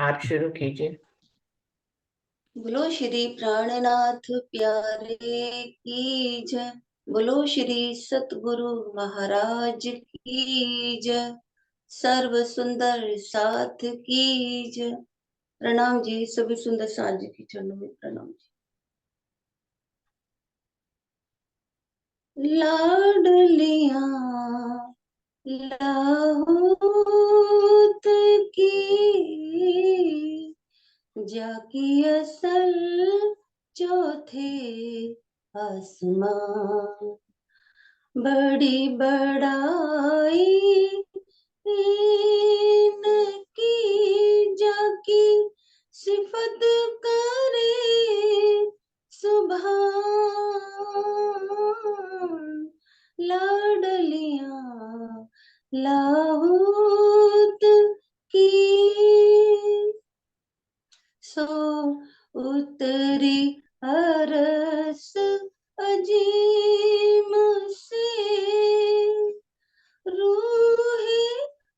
आप शुरू कीजिए। बोलो श्री प्राणनाथ प्यारे की जय। बोलो श्री सतगुरु महाराज की जय। सर्व सुंदर साथ की जय। प्रणाम जी, सभी सुंदर साथ जी के चरणों में प्रणाम जी। लाडलिया लाहौत की जाकी असल चौथे आसमां, बड़ी बड़ाई इनकी जाकी सिफत करे सुभान। लाडलिया लाहौत की सो उतरी अरस अजीम से रूहे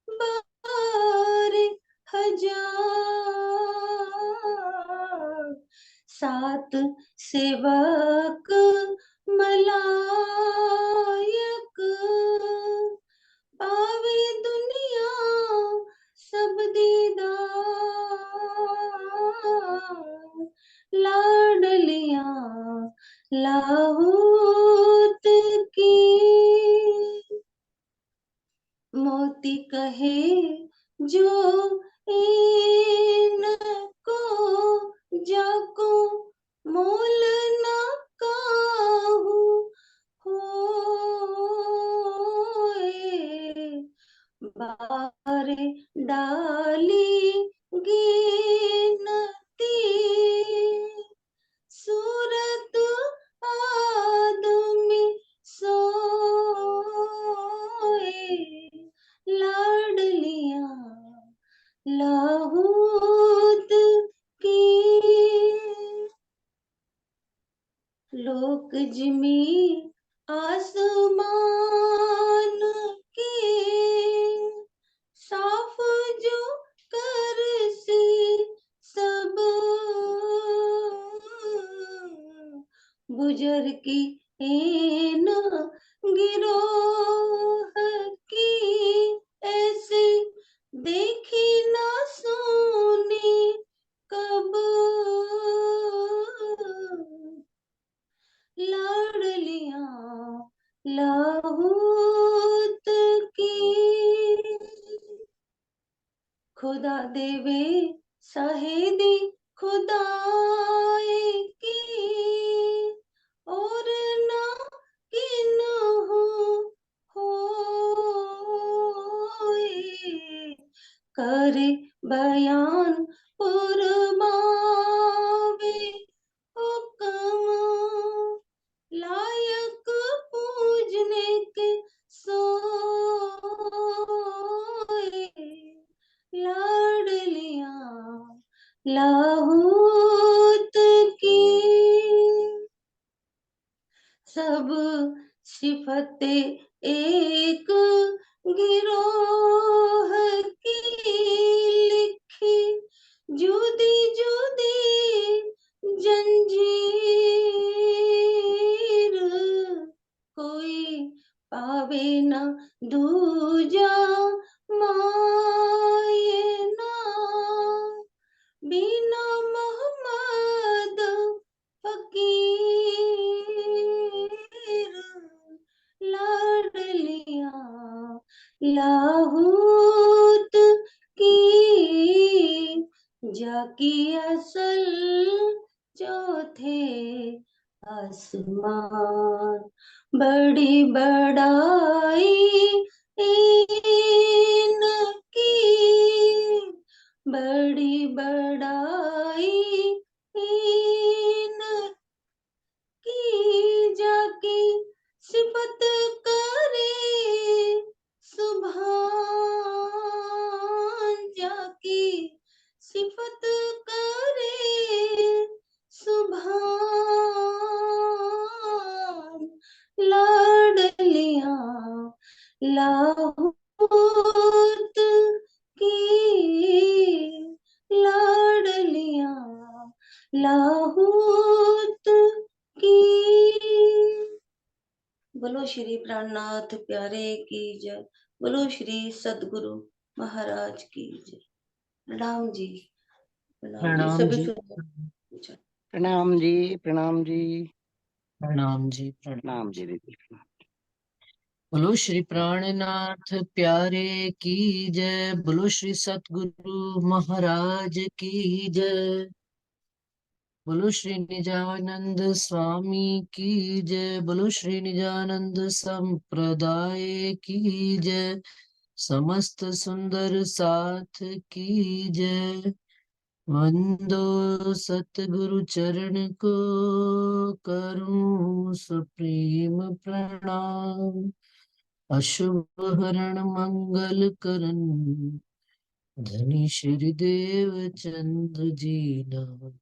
बार हजार। सात सेवक मलायक पावे दुनिया सब दीदार। लाडलिया लाहौत की मोती कहे जो इनको जाको मोल न काहू होए। बारे डाली गिनती सूरत आदमी सोए। लाडलिया लाहौत की लोक जिमी आसमान के साफ जो कर सी सब गुजर की एन गिरोह की ऐसी देखी ना सुनी कब। लाडलिया लाहौत की खुदा देवे साहेदी खुदाई की और ना किन होए। करे बयान पुरमावे हुक्म लायक पूजने के सोए। लाडलिया लाहौत की सब सिफते एक गिरोह की लिखी जुदी जुदी जंजीर। कोई पावे ना दूजा माये ना बिना मोहम्मद फकीर। लाडलिया लाहौत की जाकी असल चौथे आसमान, बड़ी बड़ाई इनकी बड़ी बड़ाई इनकी जाकी सिफत करे सुभान। जाकी सिफत करे सुभान। लाडलिया लाहौत लाहौत की। बोलो श्री प्राणनाथ प्यारे की जय। बोलो श्री सतगुरु महाराज की जय। प्रणाम जी। प्रणाम जी प्रणाम सभी जी। सुन। प्रणाम जी। प्रणाम जी। प्रणाम जी। प्रणाम जी दीदी। बोलो श्री प्राणनाथ प्यारे की जय। बोलो श्री सतगुरु महाराज की जय। बोलो श्री निजानंद स्वामी की जय। बोलो श्री निजानंद संप्रदाय की जय। समस्त सुंदर साथ की जय। वंदो सतगुरु चरण को, करूं सुप्रीम प्रणाम। अशुभ हरण मंगल करन, धनी श्री देव चंद जी नाम।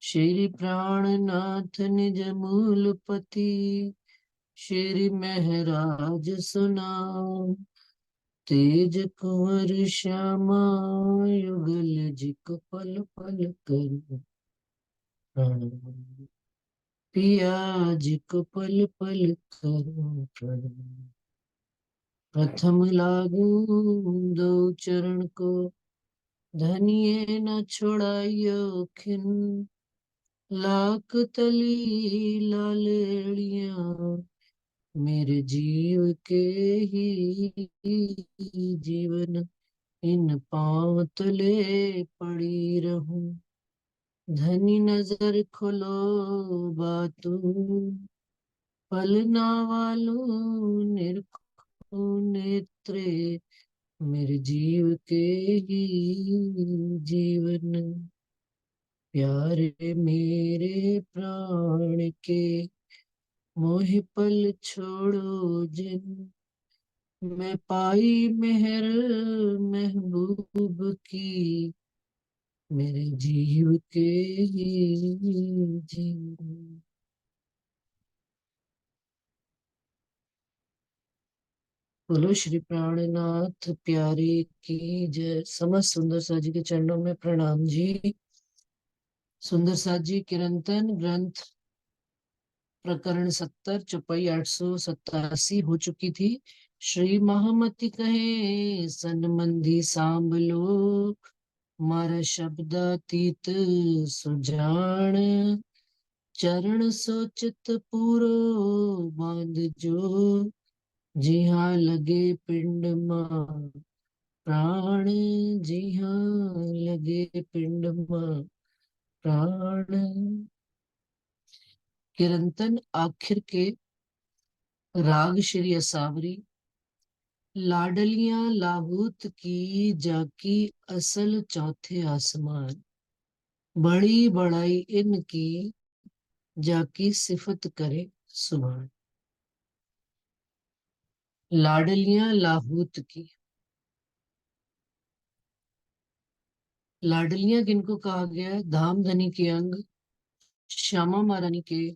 श्री प्राणनाथ निज मूलपति, श्री महराज सुनाम। तेज कुंवर श्यामा युगल जिक पल पल कर प्रणाम। पिया जिक पल पल कर प्रणाम। प्रथम लागू दो चरण को, धनिये न छोड़ाइयो खिन। लाख तली लालेड़ियां, मेरे जीव के ही जीवन। इन पांव तले पड़ी रहूं, धनी नजर खोलो बातू। पलना वालो निरखो नेत्रे, मेरे जीव के ही जीवन। प्यारे मेरे प्राण के, मोह पल छोड़ो जिन। मैं पाई मेहर महबूब की, मेरे जीव के ही जीवन। बोलो श्री प्राणनाथ प्यारे की जय। समस्त सुंदर सा जी के चरणों में प्रणाम जी। सुंदर सा जी किरंतन ग्रंथ प्रकरण 70 चौपाई 887 हो चुकी थी। श्री महामति कहे सनमंदी सांभलो, मारा शब्दातीत सुजान। चरण सोचित पूरो बांध जो, जी हाँ लगे पिंड मां प्राण। जी हाँ लगे पिंड मां प्राण। किरंतन आखिर के राग श्री असावरी। लाडलियां लाहूत की, जाकी असल चौथे आसमान। बड़ी बड़ाई इनकी, जाकी सिफत करे सुभान। लाडलियां लाहूत की। लाडलियां किनको कहा गया है? धामधनी के अंग श्यामा महारानी के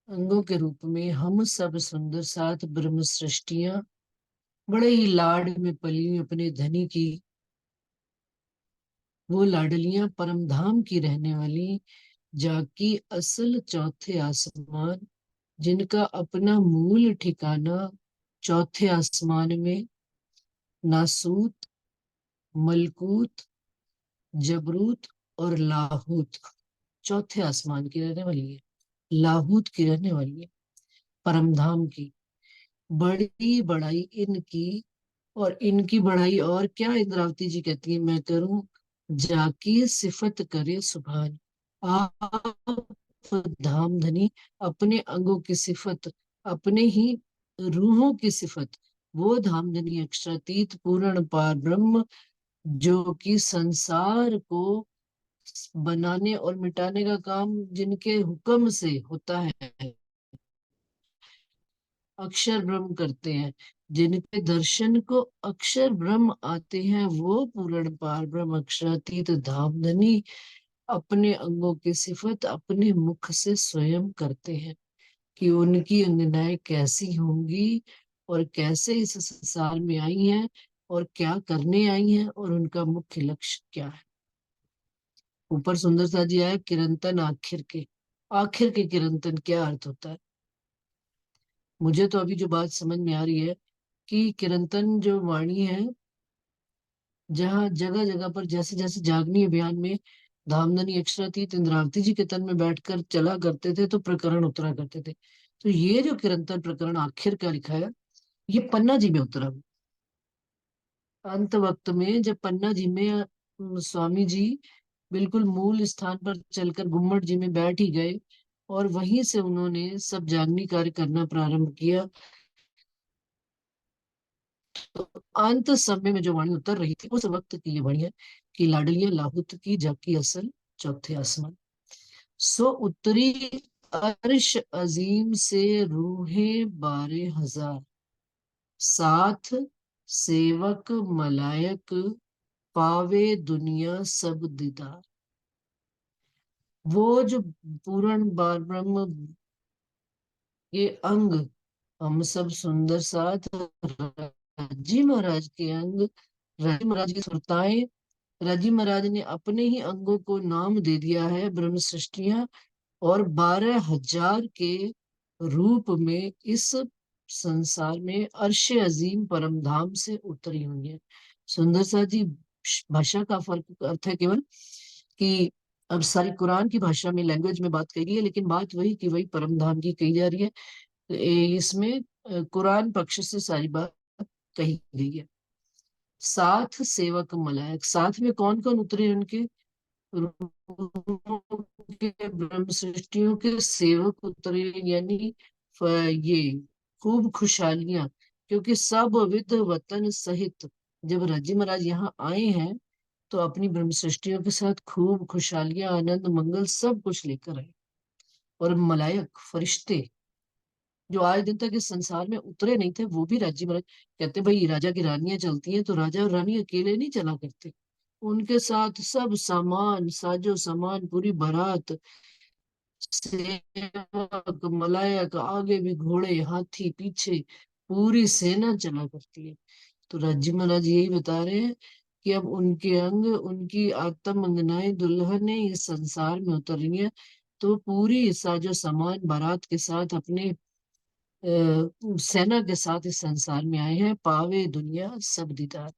अंगों के रूप में हम सब सुंदर सात ब्रह्म सृष्टियां बड़े ही लाड में पली हुई अपने धनी की। वो लाडलियां परम धाम की रहने वाली, जाकी असल चौथे आसमान, जिनका अपना मूल ठिकाना चौथे आसमान में नासूत, मलकूत, जबरूत और लाहूत, चौथे आसमान की रहने वाली है। लाहूत की रहने वाली है, परमधाम की। बड़ी बड़ाई इनकी, और इनकी बड़ाई और क्या इंद्रावती जी कहती है, मैं करूं जाकी सिफत करे सुभान। आप धाम धनी अपने अंगों की सिफत, अपने ही रूहों की सिफत, वो धामधनी अक्षरातीत पूर्ण पार ब्रह्म, जो कि संसार को बनाने और मिटाने का काम जिनके हुक्म से होता है, अक्षर ब्रह्म करते हैं। जिनके दर्शन को अक्षर ब्रह्म आते हैं, वो पूर्ण पार ब्रह्म अक्षरातीत धामधनी अपने अंगों की सिफत अपने मुख से स्वयं करते हैं कि उनकी अंगनाएं कैसी होंगी और कैसे इस संसार में आई हैं और क्या करने आई हैं और उनका मुख्य लक्ष्य क्या है। ऊपर सुंदर सा जी आया किरंतन आखिर के किरंतन क्या अर्थ होता है। मुझे तो अभी जो बात समझ में आ रही है कि किरंतन जो वाणी है, जहाँ जगह जगह पर जैसे जैसे जागनी अभियान में धामधनी अक्षरातीत इंद्रावती जी के तन में बैठकर चला करते थे तो प्रकरण उतरा करते थे। तो ये जो किरंतन प्रकरण आखिर का लिखा है, ये पन्ना जी में उतरा। अंत वक्त में जब पन्ना जी में स्वामी जी बिल्कुल मूल स्थान पर चलकर गुम्मट जी में बैठ ही गए और वहीं से उन्होंने सब जागनी कार्य करना प्रारंभ किया। तो अंत समय में जो वाणी उतर रही थी उस वक्त की ये वाणी है कि लाडलियां लाहुत की जाकी असल चौथे आसमान। सो उत्तरी अर्श अजीम से रूहे 12,000, साथ सेवक मलायक पावे दुनिया सब दीदार। वो जो पूर्ण बार ब्रह्म ये अंग, हम सब सुंदर साथ राजी महाराज के अंग, राजी महाराज की सुरताएं, राजी महाराज ने अपने ही अंगों को नाम दे दिया है ब्रह्म सृष्टियां, और 12,000 के रूप में इस संसार में अर्श अजीम परम धाम से उतरी हुई है। सुंदर सा जी, भाषा का फर्क अर्थ है केवल कि अब सारी कुरान की भाषा में लैंग्वेज में बात कही गई है, लेकिन बात वही की वही परम धाम की कही जा रही है। इसमें कुरान पक्ष से सारी बात कही गई है। साथ सेवक मलायक, साथ में कौन कौन उतरे उनके, के ब्रह्म सृष्टियों के सेवक उतरे, यानी ये खूब खुशहालियां, क्योंकि सब विध वतन सहित जब रजी महाराज यहाँ आए हैं तो अपनी ब्रह्म सृष्टियों के साथ खूब खुशहालियां आनंद मंगल सब कुछ लेकर आए। और मलायक फरिश्ते जो आज दिन तक इस संसार में उतरे नहीं थे वो भी राजी महाराज कहते, भाई राजा की रानियां चलती हैं तो राजा और रानी अकेले नहीं चला करते, उनके साथ सब सामान साजो सामान पूरी बारात, सेवक मलायक, आगे भी घोड़े हाथी पीछे पूरी सेना चला करती है। तो राजी महाराज यही बता रहे हैं कि अब उनके अंग उनकी आत्म अंगनाएं दुल्हन ने इस संसार में उतर रही है। तो पूरी साजो सामान बारात के साथ अपने सेना के साथ इस संसार में आए हैं, पावे दुनिया सब दीदार,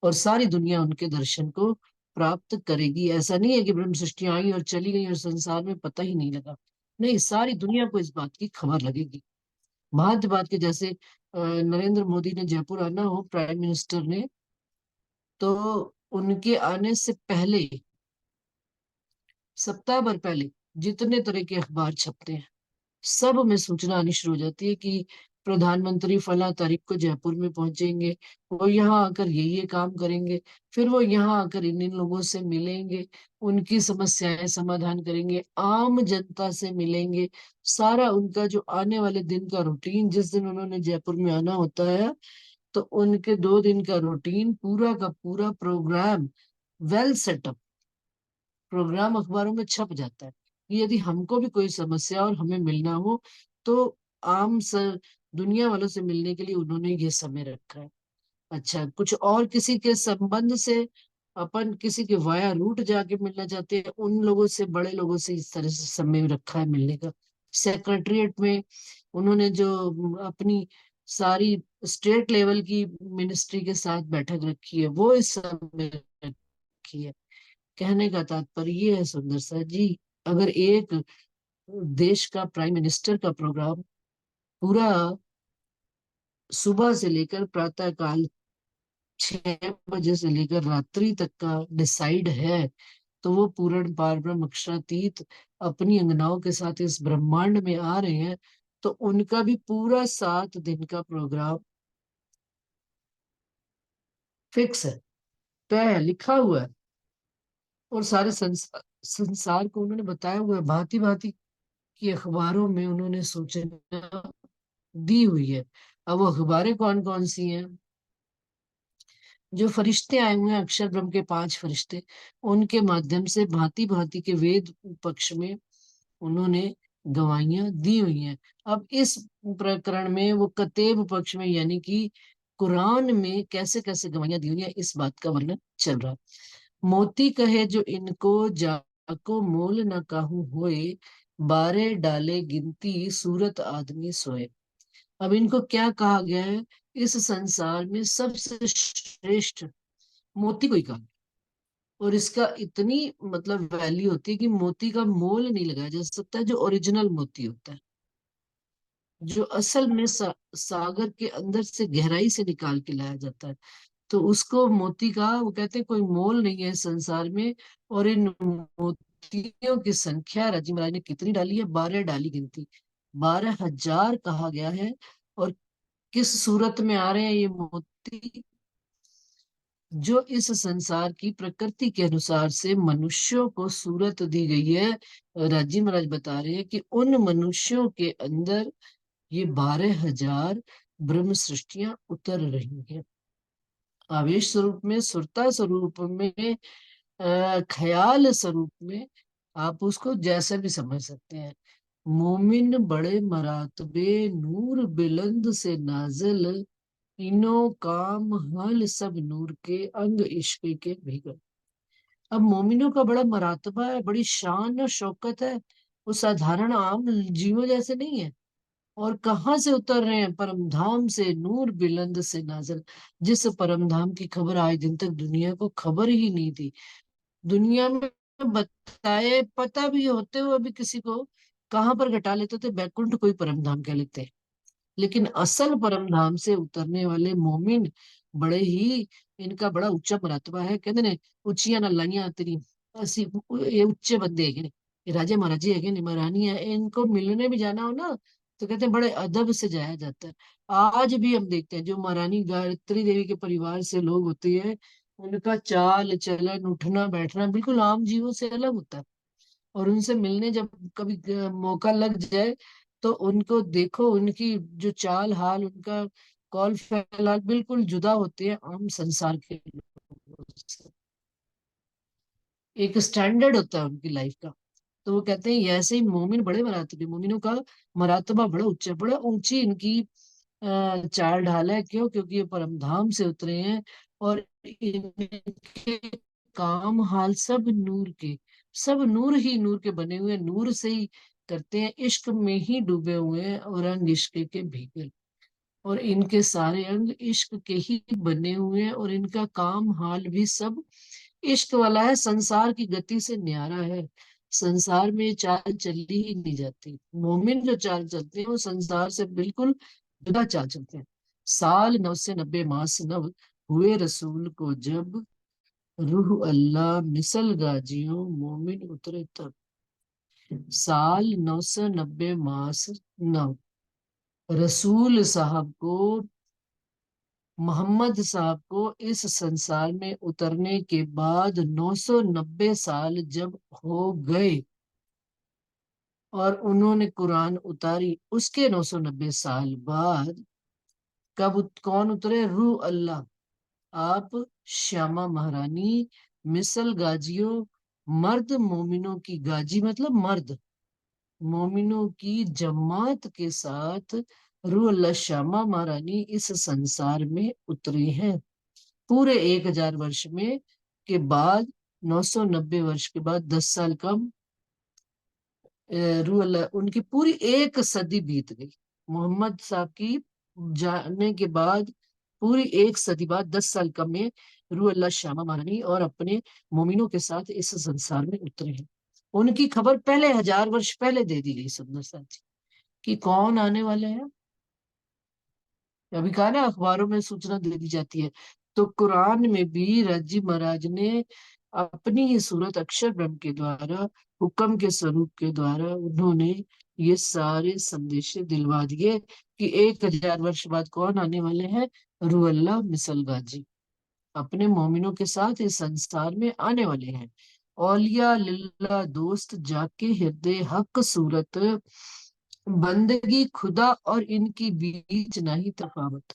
और सारी दुनिया उनके दर्शन को प्राप्त करेगी। ऐसा नहीं है कि ब्रह्म सृष्टि आई और चली गई और संसार में पता ही नहीं लगा, नहीं, सारी दुनिया को इस बात की खबर लगेगी। भांति बात के जैसे नरेंद्र मोदी ने जयपुर आना हो प्राइम मिनिस्टर ने, तो उनके आने से पहले सप्ताह भर पहले जितने तरह के अखबार छपते हैं सब में सूचना आनी शुरू हो जाती है कि प्रधानमंत्री फला तारीख को जयपुर में पहुंचेंगे, वो यहाँ आकर ये काम करेंगे, फिर वो यहाँ आकर इन लोगों से मिलेंगे, उनकी समस्याएं समाधान करेंगे, आम जनता से मिलेंगे। सारा उनका जो आने वाले दिन का रूटीन, जिस दिन उन्होंने जयपुर में आना होता है तो उनके 2 दिन का रूटीन पूरा का पूरा प्रोग्राम वेल सेटअप प्रोग्राम अखबारों में छप जाता है कि यदि हमको भी कोई समस्या और हमें मिलना हो तो आम दुनिया वालों से मिलने के लिए उन्होंने ये समय रखा है। अच्छा, कुछ और किसी के संबंध से अपन किसी के वाया रूट जाके मिलना चाहते हैं, उन लोगों से बड़े लोगों से इस तरह से समय रखा है मिलने का। सेक्रेटरीट में उन्होंने जो अपनी सारी स्टेट लेवल की मिनिस्ट्री के साथ बैठक रखी है वो इस समय रखी है। कहने का तात्पर्य ये है सुंदर सा जी, अगर एक देश का प्राइम मिनिस्टर का प्रोग्राम पूरा सुबह से लेकर प्रातः काल 6 बजे से लेकर रात्रि तक का डिसाइड है, तो वो पूर्ण पार ब्रह्म अक्षरातीत अपनी अंगनाओं के साथ इस ब्रह्मांड में आ रहे हैं, तो उनका भी पूरा 7 दिन का प्रोग्राम फिक्स है, तय है, लिखा हुआ है, और सारे संसार को उन्होंने बताया हुआ है। भांति भांति की अखबारों में उन्होंने सूचना दी हुई है। अब वो अखबारें कौन कौन सी हैं, जो फरिश्ते आए हुए हैं अक्षर ब्रह्म के 5 फरिश्ते, उनके माध्यम से भांति भांति के वेद पक्ष में उन्होंने गवाहियां दी हुई हैं। अब इस प्रकरण में वो कतेब पक्ष में यानी कि कुरान में कैसे कैसे गवाहियां दी हुई हैं इस बात का वर्णन चल रहा है। मोती कहे जो इनको को मोल न काहू होए, 12 डाले गिनती सूरत आदमी सोए। अब इनको क्या कहा गया है? इस संसार में सबसे श्रेष्ठ मोती को ही कहा, और इसका इतनी मतलब वैल्यू होती है कि मोती का मोल नहीं लगाया जा सकता, जो ओरिजिनल मोती होता है, जो असल में सागर के अंदर से गहराई से निकाल के लाया जाता है, तो उसको मोती का, वो कहते हैं कोई मोल नहीं है संसार में। और इन मोतियों की संख्या राजी महाराज ने कितनी डाली है? 12 डाली गिनती, 12,000 कहा गया है। और किस सूरत में आ रहे हैं ये मोती? जो इस संसार की प्रकृति के अनुसार से मनुष्यों को सूरत दी गई है, राजी महाराज बता रहे हैं कि उन मनुष्यों के अंदर ये 12,000 ब्रह्म सृष्टियां उतर रही हैं। आवेश स्वरूप में, सुरता स्वरूप में, ख्याल स्वरूप में, आप उसको जैसे भी समझ सकते हैं। मोमिन बड़े मरातबे, नूर बुलंद से नाजिल, इनो काम हल सब नूर के, अंग इश्क के भीतर। अब मोमिनों का बड़ा मरातबा है, बड़ी शान और शौकत है, वो साधारण आम जीवों जैसे नहीं है। और कहाँ से उतर रहे हैं? परम धाम से, नूर बुलंद से नाजिल। जिस परम धाम की खबर आज दिन तक दुनिया को खबर ही नहीं थी, दुनिया में बताए पता भी होते हुए भी किसी को कहाँ पर घटा लेते थे, बैकुंठ कोई परम धाम कह लेते। लेकिन असल परम धाम से उतरने वाले मोमिन बड़े ही, इनका बड़ा ऊंचा मरतबा है। कहते ने उच्चियां ना लाइयां तेरी, ऐसी ये उच्चे बंदे है, ये राजे महाराजे है, महारानी है, इनको मिलने भी जाना हो ना, तो कहते हैं बड़े अदब से जाया जाता है। आज भी हम देखते हैं जो महारानी गायत्री देवी के परिवार से लोग होते हैं, उनका चाल चलन उठना बैठना बिल्कुल आम जीवों से अलग होता है। और उनसे मिलने जब कभी मौका लग जाए, तो उनको देखो, उनकी जो चाल हाल, उनका कौल फैलाल बिल्कुल जुदा होते हैं आम संसार के लोगों से। एक स्टैंडर्ड होता है उनकी लाइफ का। तो वो कहते हैं ये ऐसे ही मोमिन बड़े मरातबे, मोमिनों का मरातबा बड़ा ऊंचा, बड़ा ऊंची इनकी चाल ढाल है। क्यों? क्योंकि ये परम धाम से उतरे हैं, और इनके काम हाल सब नूर के, सब नूर ही नूर के बने हुए, नूर से ही करते हैं, इश्क में ही डूबे हुए हैं, और अंग इश्क के भीगे। और इनके सारे अंग इश्क के ही बने हुए हैं, और इनका काम हाल भी सब इश्क वाला है, संसार की गति से न्यारा है। संसार में ये चाल चली ही नहीं जाती। मोमिन जो चाल चलते हैं वो संसार से बिल्कुल जुदा चाल चलते हैं। साल 9 से 90 मास नव, हुए रसूल को जब, रूह अल्लाह मिसल गाजियों, मोमिन उतरे तब। साल 990 मास नव, रसूल साहब को, मोहम्मद साहब को इस संसार में उतरने के बाद 990 साल जब हो गए, और उन्होंने कुरान उतारी, उसके 990 साल बाद कब कौन उतरे? रूह अल्लाह, आप श्यामा महारानी, मिसल गाजियों, मर्द मोमिनों की गाजी मतलब मर्द, मोमिनों की जमात के साथ रूह अल्लाह श्यामा महारानी इस संसार में उतरी हैं। पूरे 1,000 वर्ष में के बाद, 990 वर्ष के बाद, 10 साल कम, रूह अल्लाह उनकी पूरी एक सदी बीत गई। मोहम्मद साहब की जाने के बाद पूरी एक सदी बाद, 10 साल कम में रूह अल्लाह श्यामा महारानी और अपने मोमिनों के साथ इस संसार में उतरे हैं। उनकी खबर पहले 1,000 वर्ष पहले दे दी गई सुंदर साथी, कि कौन आने वाले हैं। अभी कहा ना, अखबारों में सूचना दे दी जाती है, तो कुरान में भी रज्जी महाराज ने अपनी ही सूरत अक्षर ब्रह्म के द्वारा, हुक्म के स्वरूप के द्वारा, उन्होंने ये सारे संदेश दिलवा दिए कि 1,000 वर्ष बाद कौन आने वाले हैं? रूह अल्लाह मिसल गाजी अपने मोमिनों के साथ इस संसार में आने वाले हैं। औलिया लिल्ला दोस्त जाके हृदय हक सूरत, बंदगी खुदा और इनकी बीच नहीं तफावत।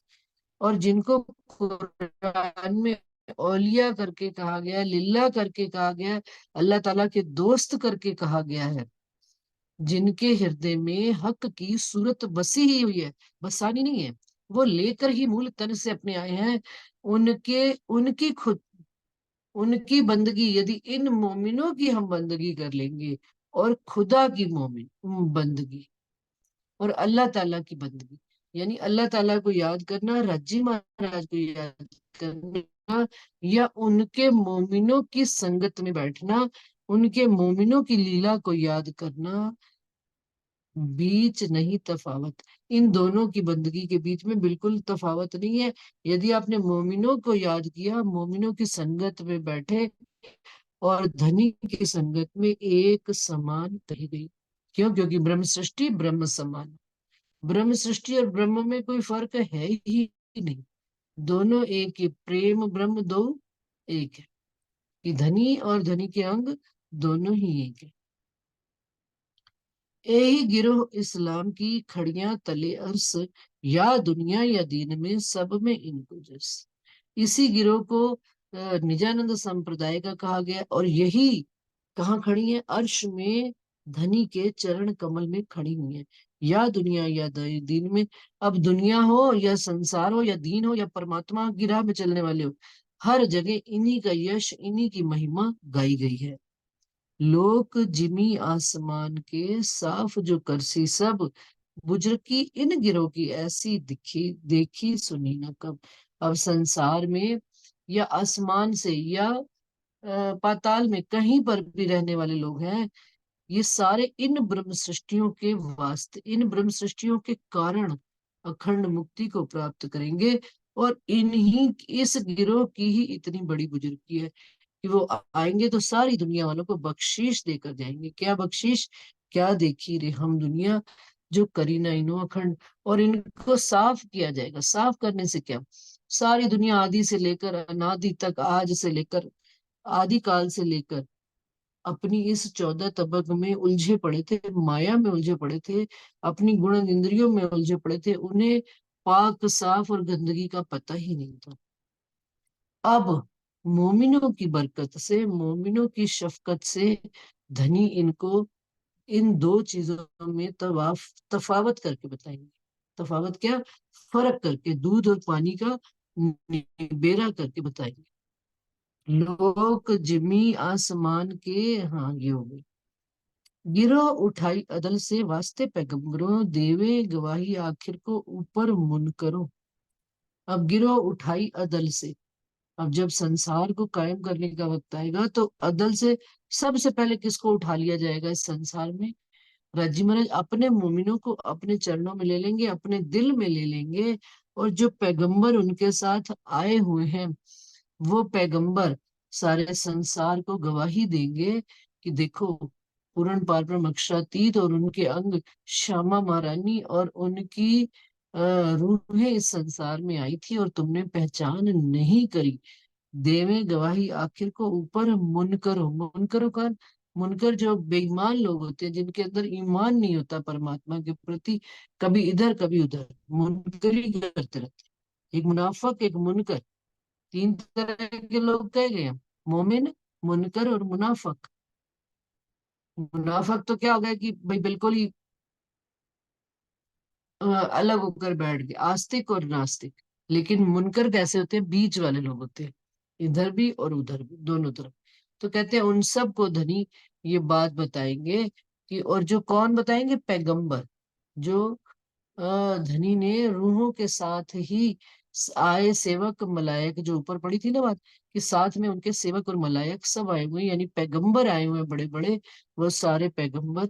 और जिनको कुरान में औलिया करके कहा गया, लिल्ला करके कहा गया, अल्लाह ताला के दोस्त करके कहा गया है, जिनके हृदय में हक की सूरत बसी ही हुई है, बसानी नहीं है, वो लेकर ही मूल तन से अपने आए हैं, उनके उनकी खुद उनकी बंदगी, यदि इन मोमिनों की हम बंदगी कर लेंगे, और खुदा की मोमिन बंदगी, और अल्लाह ताला की बंदगी, यानी अल्लाह ताला को याद करना, राजी महाराज को याद करना, या उनके मोमिनों की संगत में बैठना, उनके मोमिनों की लीला को याद करना, बीच नहीं तफावत। इन दोनों की बंदगी के बीच में बिल्कुल तफावत नहीं है। यदि आपने मोमिनों को याद किया, मोमिनों की संगत में बैठे, और धनी की संगत में, एक समान कही गई। क्यों? क्योंकि ब्रह्म सृष्टि ब्रह्म समान। ब्रह्म सृष्टि और ब्रह्म में कोई फर्क है ही नहीं, दोनों एक ही। प्रेम ब्रह्म दो एक है, कि धनी और धनी के अंग दोनों ही एक है। यही गिरोह इस्लाम की खड़ियां तले अर्स, या दुनिया या दीन में सब में इनको जस। इसी गिरोह को निजानंद संप्रदाय का कहा गया, और यही कहाँ खड़ी है? अर्श में, धनी के चरण कमल में खड़ी हुई है। या दुनिया या दीन में, अब दुनिया हो या संसार हो या दीन हो या परमात्मा की राह में चलने वाले हो, हर जगह इन्हीं का यश, इन्हीं की महिमा गाई गई है। लोक जिमी आसमान के, साफ जो करसी सब, बुजुर्गी इन गिरोह की ऐसी दिखी देखी सुनी न कब। अब संसार में, या आसमान से, या पाताल में, कहीं पर भी रहने वाले लोग हैं, ये सारे इन ब्रह्म सृष्टियों के वास्ते, इन ब्रह्म सृष्टियों के कारण अखंड मुक्ति को प्राप्त करेंगे। और इन्हीं, इस गिरोह की ही इतनी बड़ी बुजुर्गी है कि वो आएंगे तो सारी दुनिया वालों को बख्शीश देकर जाएंगे। क्या बख्शीश? क्या देखी रे हम दुनिया, जो करी ना इनो अखंड। और इनको साफ किया जाएगा। साफ करने से क्या? सारी दुनिया आदि से लेकर अनादि तक, आज से लेकर आदि काल से लेकर, अपनी इस 14 तबक में उलझे पड़े थे, माया में उलझे पड़े थे, अपनी गुण इंद्रियों में उलझे पड़े थे, उन्हें पाक साफ और गंदगी का पता ही नहीं था। अब मोमिनों की बरकत से, मोमिनों की शफकत से, धनी इनको इन दो चीजों में तफावत करके बताएंगे। तफावत क्या? फर्क करके, दूध और पानी का निबेरा करके बताएंगे। लोक जिमी आसमान के, हाँ ये हो गई। गिरो उठाई अदल से, वास्ते पैगंबरों, देवे गवाही आखिर को ऊपर मुनकरो। अब गिरो उठाई अदल से, अब जब संसार को कायम करने का वक्त आएगा, तो अदल से सबसे पहले किसको उठा लिया जाएगा इस संसार में? राजी महाराज अपने मोमिनों को अपने चरणों में ले लेंगे, अपने दिल में ले लेंगे। और जो पैगंबर उनके साथ आए हुए हैं, वो पैगंबर सारे संसार को गवाही देंगे कि देखो, पूर्ण पारब्रह्म अक्षरातीत और उनके अंग श्यामा महारानी और उनकी रूहें इस संसार में आई थी, और तुमने पहचान नहीं करी। देवे गवाही आखिर को ऊपर मुनकरो। मुनकरो का, मुनकर जो बेईमान लोग होते हैं, जिनके अंदर ईमान नहीं होता परमात्मा के प्रति, कभी इधर कभी उधर मुनकरी करते रहते। एक मुनाफक, एक मुनकर, तीन तरह के लोग कहे गए हैं, मोमिन, मुनकर और मुनाफक। मुनाफक तो क्या हो गया कि भाई बिल्कुल ही अलग होकर बैठ गए, आस्तिक और नास्तिक। लेकिन मुनकर कैसे होते हैं? बीच वाले लोग होते हैं, इधर भी और उधर भी, दोनों तरफ। तो कहते हैं उन सब को धनी ये बात बताएंगे कि, और जो कौन बताएंगे? पैगंबर। जो धनी ने रूहों के साथ ही आए सेवक मलायक, जो ऊपर पड़ी थी ना बात, कि साथ में उनके सेवक और मलायक सब आए हुए, यानी पैगंबर आए हुए बड़े बड़े, वो सारे पैगंबर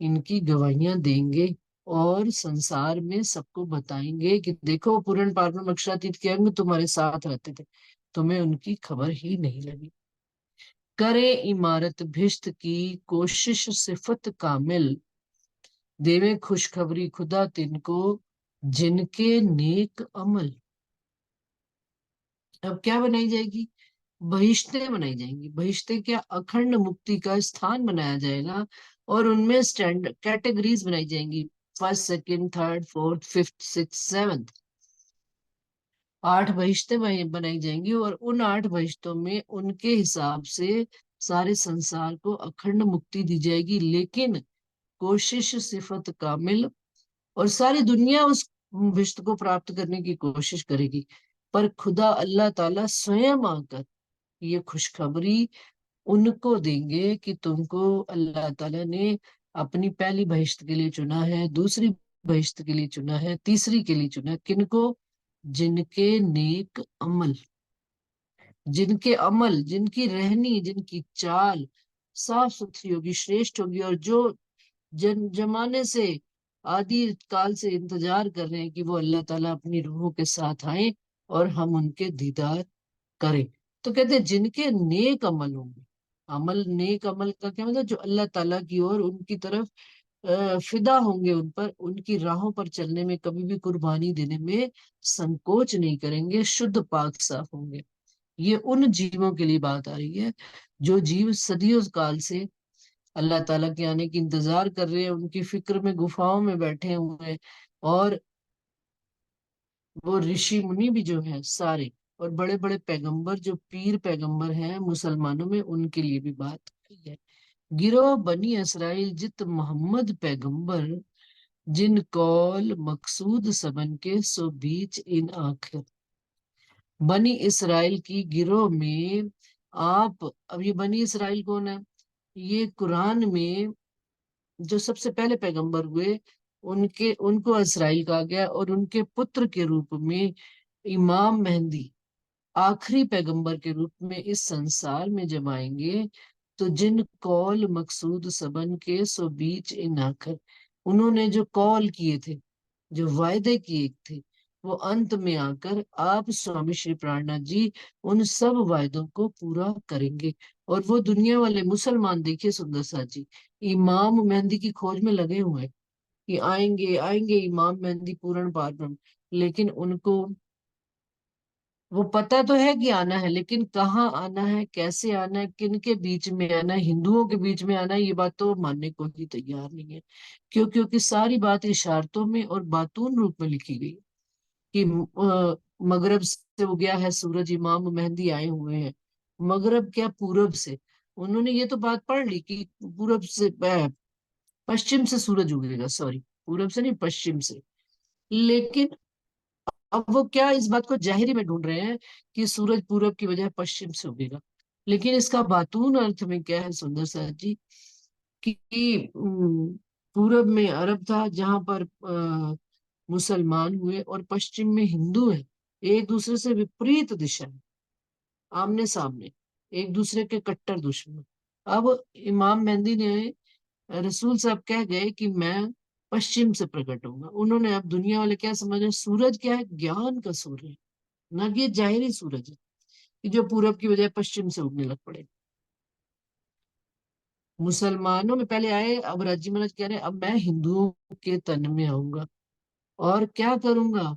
इनकी गवाहियां देंगे, और संसार में सबको बताएंगे कि देखो, पूर्ण पारब्रह्म अक्षरातीत के अंग तुम्हारे साथ रहते थे, तुम्हें उनकी खबर ही नहीं लगी। करे इमारत भिष्ट की, कोशिश सिफत कामिल, देवे खुशखबरी खुदा तिनको, जिनके नेक अमल। अब क्या बनाई जाएगी? बहिश्तें बनाई जाएंगी। बहिश्तें क्या? अखंड मुक्ति का स्थान बनाया जाएगा, और उनमें स्टैंड कैटेगरीज बनाई जाएंगी। First, second, third, fourth, fifth, six, seventh, 8 बहिश्तें बनाई जाएंगी, और उन 8 बहिश्तों में उनके हिसाब से सारे संसार को अखंड मुक्ति दी जाएगी। लेकिन कोशिश सिफत कामिल, और सारी दुनिया उस विश्व को प्राप्त करने की कोशिश करेगी, पर खुदा अल्लाह ताला स्वयं आकर ये खुशखबरी उनको देंगे कि तुमको अल्लाह ताला ने अपनी पहली बहिश्त के लिए चुना है, दूसरी बहिश्त के लिए चुना है, तीसरी के लिए चुना है। किनको? जिनके नेक अमल, जिनके अमल, जिनकी रहनी, जिनकी चाल साफ सुथरी होगी, श्रेष्ठ होगी, और जो जमाने से, आदि काल से इंतजार कर रहे हैं कि वो अल्लाह ताला अपनी रूहों के साथ आए और हम उनके दीदार करें। तो कहते हैं जिनके नेक अमल होंगे। अमल, नेक अमल का क्या मतलब? जो अल्लाह ताला की ओर, उनकी तरफ फिदा होंगे, उन पर, उनकी राहों पर चलने में कभी भी कुर्बानी देने में संकोच नहीं करेंगे, शुद्ध पाक साफ होंगे। ये उन जीवों के लिए बात आ रही है जो जीव सदियों काल से अल्लाह ताला के आने की इंतजार कर रहे हैं, उनकी फिक्र में गुफाओं में बैठे हुए हैं। और वो ऋषि मुनि भी जो है सारे, और बड़े बड़े पैगंबर, जो पीर पैगंबर हैं मुसलमानों में, उनके लिए भी बात कही है। गिरो बनी इसराइल जित मोहम्मद पैगंबर, जिन कौल मकसूद सबन के सो बीच इन आखिर। बनी इसराइल की गिरोह में आप, अब ये बनी इसराइल कौन है? ये कुरान में जो सबसे पहले पैगंबर हुए, उनके, उनको इसराइल कहा गया, और उनके पुत्र के रूप में इमाम मेहंदी आखिरी पैगंबर के रूप में इस संसार में जब आएंगे, तो जिन कौल मकसूद सबन के सो बीच इन आखिर, उन्होंने जो कौल किए थे, जो वायदे किए थे, वो अंत में आकर आप स्वामी श्री प्राणनाथ जी उन सब वायदों को पूरा करेंगे। और वो दुनिया वाले मुसलमान, देखिए सुंदर साथ जी, इमाम मेहंदी की खोज में लगे हुए हैं कि आएंगे आएंगे इमाम मेहंदी पूर्ण पार ब्रह्म। लेकिन उनको वो पता तो है कि आना है, लेकिन कहाँ आना है, कैसे आना है, किन के बीच में आना है, हिंदुओं के बीच में आना है, ये बात तो मानने को ही तैयार नहीं है। क्योंकि सारी बात इशारतों में और बातून रूप में लिखी गई कि मगरब से हो गया है सूरज, इमाम मेहंदी आए हुए हैं। मगरब क्या, पूरब से। उन्होंने ये तो बात पढ़ ली कि पूरब से, पश्चिम से सूरज उगेगा, सॉरी, पूरब से नहीं, पश्चिम से। लेकिन अब वो क्या इस बात को जाहिरी में ढूंढ रहे हैं कि सूरज पूरब की बजाय पश्चिम से उगेगा। लेकिन इसका बातून अर्थ में क्या है सुंदर साथ जी, कि पूरब में अरब था जहां पर मुसलमान हुए, और पश्चिम में हिंदू है। एक दूसरे से विपरीत दिशा है, आमने सामने, एक दूसरे के कट्टर दुश्मन। अब इमाम मेहंदी ने, रसूल साहब कह गए कि मैं पश्चिम से प्रकट होऊंगा। उन्होंने, अब दुनिया वाले क्या समझ रहे हैं, सूरज क्या है? ज्ञान का सूर्य है, ना कि ये जाहिरी सूरज है कि जो पूरब की बजाय पश्चिम से उगने लग पड़े। मुसलमानों में पहले आए, अब राजी महाराज कह रहे हैं अब मैं हिंदुओं के तन में आऊंगा और क्या करूंगा?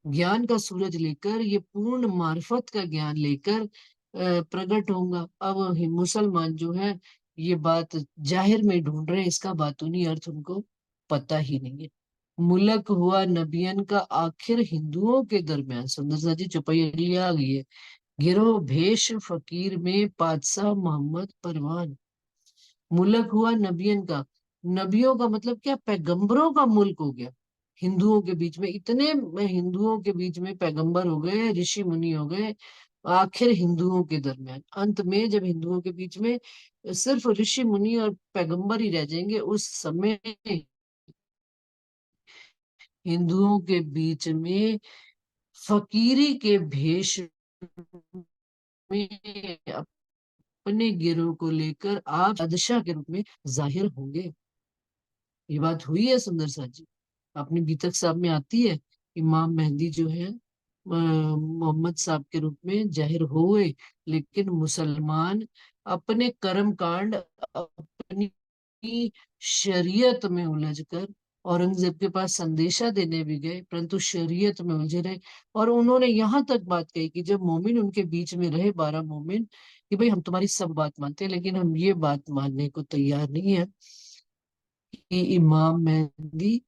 ज्ञान का सूरज लेकर, ये पूर्ण मार्फत का ज्ञान लेकर प्रकट होऊंगा। अब मुसलमान जो है ये बात जाहिर में ढूंढ रहे हैं, इसका बातूनी अर्थ उनको पता ही नहीं है। मुल्क हुआ नबियन का आखिर हिंदुओं के दरमियान, सुंदर सा जी चौपैया आ गई है। गिरोह भेष फकीर में पातशाह मोहम्मद परवान। मुल्क हुआ नबियन का, नबियों का मतलब क्या? पैगंबरों का मुल्क हो गया हिंदुओं के बीच में। इतने हिंदुओं के बीच में पैगंबर हो गए, ऋषि मुनि हो गए, आखिर हिंदुओं के दरमियान, अंत में जब हिंदुओं के बीच में सिर्फ ऋषि मुनि और पैगंबर ही रह जाएंगे, उस समय हिंदुओं के बीच में फकीरी के भेष में अपने गिरोह को लेकर आप बादशाह के रूप में जाहिर होंगे। ये बात हुई है सुंदर साथ जी, अपने बीतक साहब में आती है। इमाम मेहंदी जो है मोहम्मद साहब के रूप में जाहिर हुए, लेकिन मुसलमान अपने कर्म कांड, अपनी शरीयत में उलझकर औरंगजेब के पास संदेशा देने भी गए, परंतु शरीयत में उलझे रहे। और उन्होंने यहाँ तक बात कही कि जब मोमिन उनके बीच में रहे, 12 मोमिन, कि भाई हम तुम्हारी सब बात मानते हैं, लेकिन हम ये बात मानने को तैयार नहीं है कि इमाम मेहदी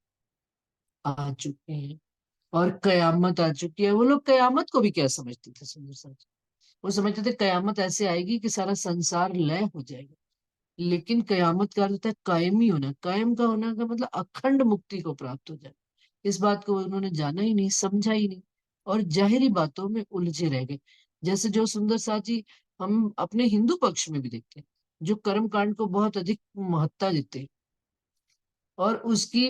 आ चुके हैं और कयामत आ चुकी है। वो लोग कयामत को भी क्या समझते थे सुंदर साहब? वो समझते थे कयामत ऐसे आएगी कि सारा संसार लय हो जाएगा। लेकिन कयामत का अर्थ होता है कायमी होना। कायम का होना का मतलब अखंड मुक्ति को प्राप्त हो जाए। इस बात को उन्होंने जाना ही नहीं, समझा ही नहीं, और जाहिरी बातों में उलझे रह गए। जैसे जो सुंदर साची हम अपने हिंदू पक्ष में भी देखते हैं, जो कर्म कांड को बहुत अधिक महत्ता देते हैं, और उसकी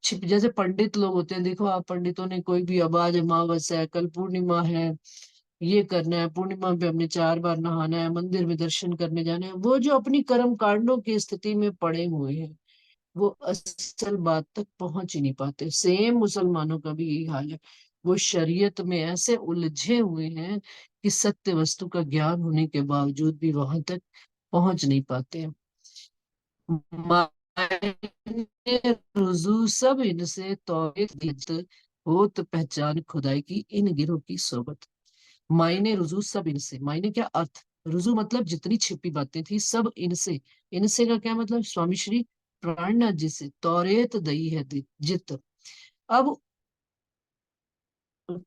छिप, जैसे पंडित लोग होते हैं, देखो आप पंडितों ने कोई भी, अब आज अमावस्या है, कल पूर्णिमा है, ये करना है, पूर्णिमा पे हमने 4 बार नहाना है, मंदिर में दर्शन करने जाना है, वो जो अपनी कर्म कांडों की स्थिति में पड़े हुए हैं, वो असल बात तक पहुंच ही नहीं पाते। सेम मुसलमानों का भी यही हाल है। वो शरीयत में ऐसे उलझे हुए हैं कि सत्य वस्तु का ज्ञान होने के बावजूद भी वहां तक पहुंच नहीं पाते हैं। मायने रुजू सब इनसे तौहीद गिनत होत पहचान खुदाई की इन गिरोह की सोबत। मायने रुजू सब इनसे, मायने क्या अर्थ, रुजू मतलब जितनी छिपी बातें थी सब इनसे, इनसे का क्या मतलब, स्वामी श्री प्राणनाथ जी से तौरेत दई है जित। अब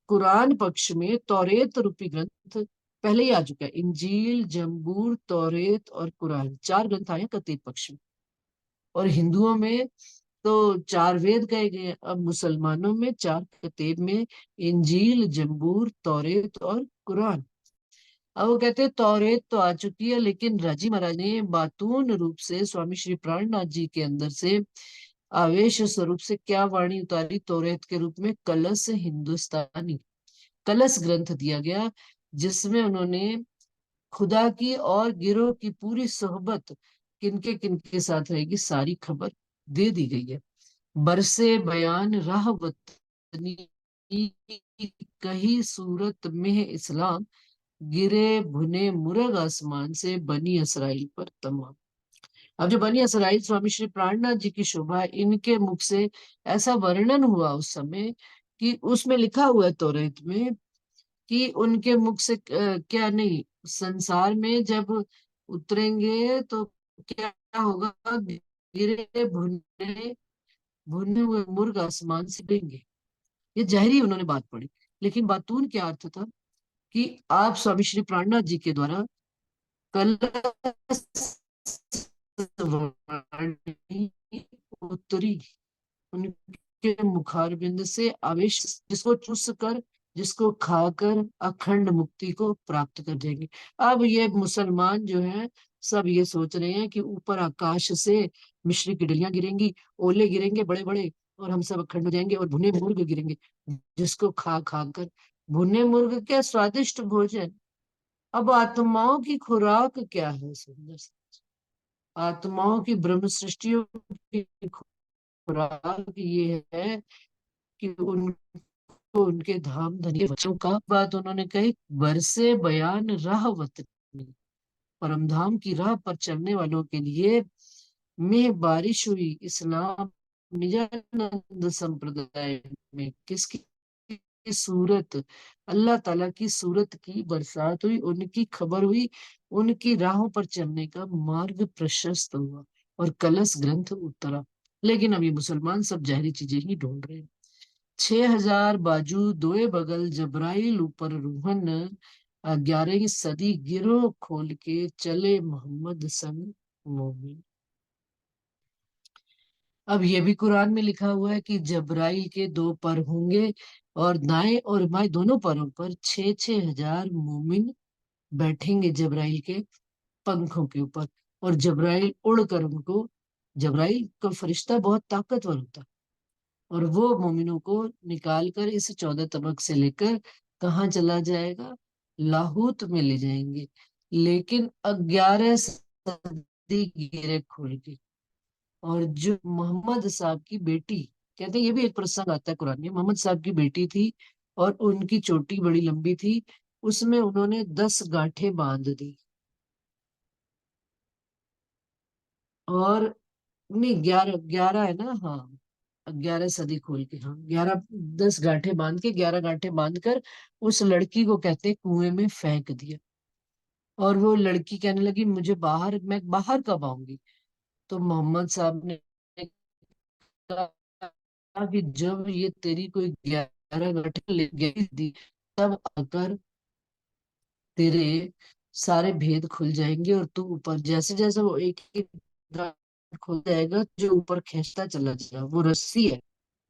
कुरान पक्ष में तौरेत रूपी ग्रंथ पहले ही आ चुका है, इंजील, जंबूर, तौरेत और कुरान, 4 ग्रंथ आए हैं कतीब पक्ष में। और हिंदुओं में तो 4 वेद कहे गए हैं, अब मुसलमानों में 4 कतीब में इंजील, जंबूर, तौरेत और कुरान। अब वो कहते हैं तौरेत तो आ चुकी है, लेकिन राजी महाराज ने बातून रूप से स्वामी श्री प्राणनाथ जी के अंदर से आवेश स्वरूप से क्या वाणी उतारी तौरेत के रूप में, कलश हिंदुस्तानी, कलश ग्रंथ दिया गया, जिसमें उन्होंने खुदा की और गिरोह की पूरी सोहबत किनके किनके साथ रहेगी सारी खबर दे दी गई है। बरसे बयान राह वतनी कही सूरत में इस्लाम, गिरे भुने मुरग आसमान से बनी इसराइल पर तमाम। अब जो बनी इसराइल स्वामी श्री प्राणनाथ जी की शोभा है, इनके मुख से ऐसा वर्णन हुआ उस समय कि उसमें लिखा हुआ है तौरात में कि उनके मुख से क्या नहीं, संसार में जब उतरेंगे तो क्या होगा, गिरे भुने भुने हुए मुर्ग आसमान से गिरेंगे। ये जहरी उन्होंने बात पढ़ी, लेकिन बातून क्या अर्थ था कि आप स्वामी श्री प्राणनाथ जी के द्वारा कल उत्तरी, उनके मुखारबिंद से आवेश, जिसको चूस कर, जिसको खाकर अखंड मुक्ति को प्राप्त कर जाएंगे। अब ये मुसलमान जो है सब ये सोच रहे हैं कि ऊपर आकाश से मिश्री की डलियां गिरेंगी, ओले गिरेंगे बड़े बड़े, और हम सब अखंड हो जाएंगे, और भुने मुर्ग गिरेंगे, जिसको खा खा कर, भुने मुर्ग क्या स्वादिष्ट भोजन। अब आत्माओं की खुराक क्या है, सुंदर सी, आत्माओं की ब्रह्म सृष्टियों की खुराक ये है कि उनको उनके धाम धनी बच्चों का बात उन्होंने कही, बरसे बयान राह वतनी, परमधाम की राह पर चलने वालों के लिए में बारिश हुई इस्लाम निजानंद संप्रदाय में, किसकी सूरत, अल्लाह ताला की सूरत की बरसात हुई, उनकी खबर हुई, उनकी राहों पर चलने का मार्ग प्रशस्त हुआ, और कलश ग्रंथ उतरा। लेकिन अब ये मुसलमान सब जहरी चीजें ही ढूंढ रहे हैं। 6,000 बाजू दोए बगल जबराइल ऊपर रूहन, 11वीं सदी गिरोह खोल के चले मोहम्मद संग मोमिन। अब ये भी कुरान में लिखा हुआ है कि जबराइल के 2 पर होंगे, और दाएं और बाएं दोनों परों पर 6,000 मोमिन बैठेंगे जबराइल के पंखों के ऊपर, और जबराइल उड़कर उनको, जबराइल का फरिश्ता बहुत ताकतवर होता है, और वो मोमिनों को निकाल कर इस 14 तबक से लेकर कहाँ चला जाएगा, लाहूत में ले जाएंगे। लेकिन 11 सदी गिरे खोल के, और जो मोहम्मद साहब की बेटी, कहते हैं ये भी एक प्रसंग आता है कुरान में, मोहम्मद साहब की बेटी थी और उनकी चोटी बड़ी लंबी थी, उसमें उन्होंने 10 गांठें बांध दी, और नहीं, 11 11 है ना, हाँ, 11 सदी खोल के, हाँ 11, 10 गांठें बांध के, 11 गांठें बांध कर उस लड़की को कहते हैं कुएं में फेंक दिया। और वो लड़की कहने लगी मुझे बाहर, मैं बाहर कब आऊंगी। तो मोहम्मद साहब ने कहा कि जब ये तेरी कोई 11 गांठें ले गई थी, तब आकर तेरे सारे भेद खुल जाएंगे, और तू ऊपर, जैसे जैसे वो एक एक गांठ खुल जाएगा, जो ऊपर खींचता चला जाएगा, वो रस्सी है,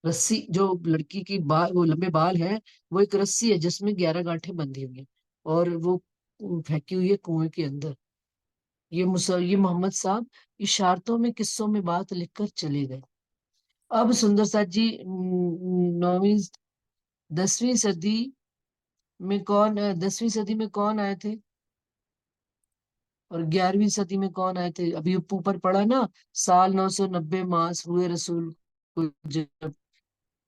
रस्सी जो लड़की की बाल, वो लंबे बाल है, वो एक रस्सी है जिसमें 11 गांठें बंधी हुई हैं। और वो फेंकी हुई है कुएं के अंदर। ये मोहम्मद साहब इशारतों में, किस्सों में बात लिखकर चले गए। अब सुंदर साथ जी 10वीं सदी में कौन 10वीं सदी में कौन आए थे और 11वीं सदी में कौन आए थे? अभी ऊपर पढ़ा ना, साल 990 मास हुए रसूल को, जब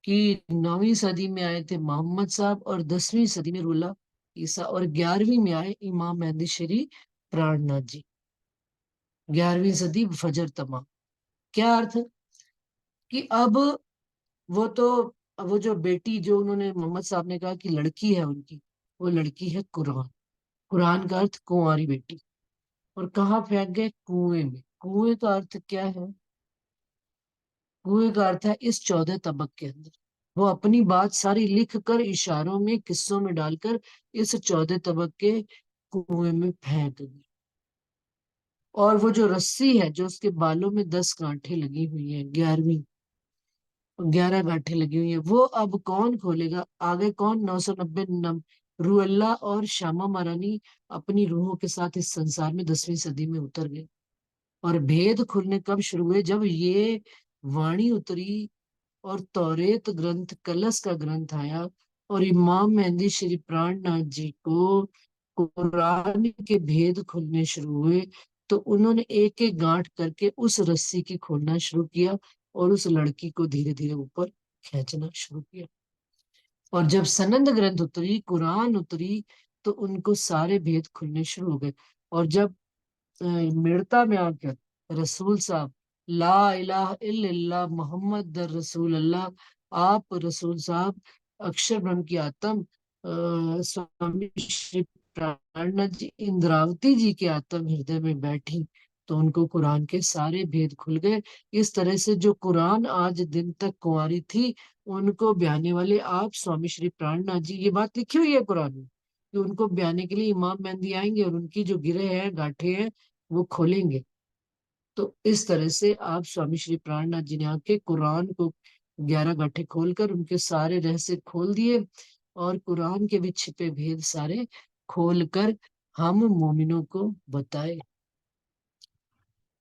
कि 9वीं सदी में आए थे मोहम्मद साहब और 10वीं सदी में रूला ईसा, और 11वीं में आए इमाम मेहदी शरीफ प्राणनाथ जी। 11वीं सदी फजर तमाम। क्या अर्थ? कि अब वो तो, वो जो बेटी जो उन्होंने मोहम्मद साहब ने कहा कि लड़की है उनकी, वो लड़की है कुरान। कुरान का अर्थ कुंवारी बेटी। और कहाँ फेंक गए? कुएं में। कुएं का अर्थ क्या है? कुएं का अर्थ है इस 14 तबक के अंदर। वो अपनी बात सारी लिख कर, इशारों में, किस्सों में डालकर इस 14 तबक के कुएं में फेंक दी। और वो जो रस्सी है, जो उसके बालों में 10 गांठें लगी हुई हैं, 11 गांठें लगी हुई हैं, वो अब कौन खोलेगा? आगे कौन? 990 रूअल्लाह और श्यामा महारानी अपनी रूहों के साथ इस संसार में 10वीं सदी में उतर गए। और भेद खुलने कब शुरू हुए? जब ये वाणी उतरी और तौरेत ग्रंथ, कलश का ग्रंथ आया, और इमाम मेहंदी श्री प्राणनाथ जी को कुरान के भेद खुलने शुरू हुए, तो उन्होंने एक एक गांठ करके उस रस्सी की खोलना शुरू किया और उस लड़की को धीरे धीरे ऊपर खींचना शुरू किया। और जब सनंद ग्रंथ उतरी, कुरान उतरी, तो उनको सारे भेद खुलने शुरू हो गए। और जब मिड़ता में आकर रसूल साहब, ला इलाहा इल्लल्लाह मोहम्मद रसूल अल्लाह, आप रसूल साहब अक्षर ब्रह्म की आत्म, स्वामी श्री प्राणनाथ जी इंद्रावती जी के आत्म हृदय में बैठी, तो उनको कुरान के सारे भेद खुल गए। इस तरह से जो कुरान आज दिन तक कुंवारी थी, उनको ब्याने वाले आप स्वामी श्री प्राणनाथ जी, ये बात लिखी हुई है कुरान में कि उनको ब्याने के लिए इमाम मेहंदी आएंगे और उनकी जो गिरे हैं, गांठें हैं, वो खोलेंगे। तो इस तरह से आप स्वामी श्री प्राणनाथ जी ने आके कुरान को 11 गांठें खोलकर उनके सारे रहस्य खोल दिए, और कुरान के भी छिपे भेद सारे खोलकर हम मोमिनों को बताए।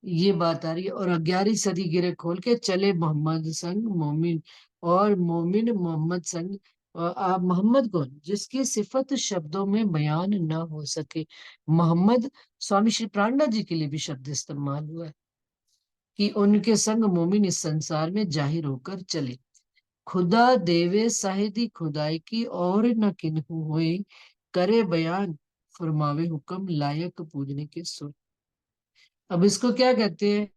ये बात आ रही है। और 11वीं सदी गिरे खोल के चले मोहम्मद संग मोमिन, और मोमिन मोहम्मद संग। आप मोहम्मद कौन? जिसकी सिफत शब्दों में बयान ना हो सके। मोहम्मद स्वामी श्री प्राणनाथ जी के लिए भी शब्द इस्तेमाल हुआ है कि उनके संग मोमिन इस संसार में जाहिर होकर चले। खुदा देवे साहिदी खुदाई की, और न किन्हु होए, करे बयान फरमावे हुक्म, लायक पूजने के सुर। अब इसको क्या कहते हैं?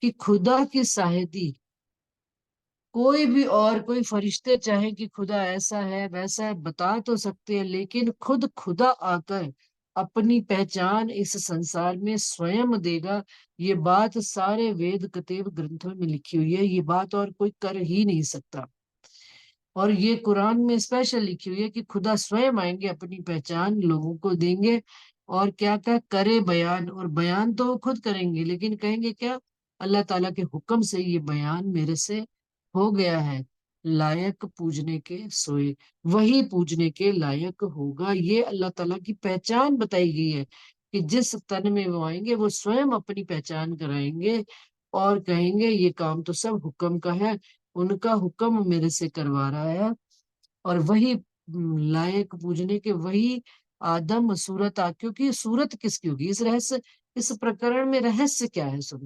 कि खुदा की साहिदी, कोई भी और कोई फरिश्ते चाहे कि खुदा ऐसा है वैसा है बता तो सकते हैं, लेकिन खुद खुदा आकर अपनी पहचान इस संसार में स्वयं देगा। ये बात सारे वेद कतेब ग्रंथों में लिखी हुई है, ये बात और कोई कर ही नहीं सकता। और ये कुरान में स्पेशल लिखी हुई है कि खुदा स्वयं आएंगे, अपनी पहचान लोगों को देंगे, और क्या क्या करे बयान। और बयान तो वो खुद करेंगे, लेकिन कहेंगे क्या? अल्लाह ताला के हुक्म से ये बयान मेरे से हो गया है, लायक पूजने के सोए, वही पूजने के लायक होगा। ये अल्लाह ताला की पहचान बताई गई है कि जिस तन में वो आएंगे, वो स्वयं अपनी पहचान कराएंगे और कहेंगे ये काम तो सब हुक्म का है, उनका हुक्म मेरे से करवा रहा है। और वही लायक पूजने के, वही आदम सूरत क्योंकि सूरत किसकी होगी? इस प्रकरण में रहस्य क्या है? सुन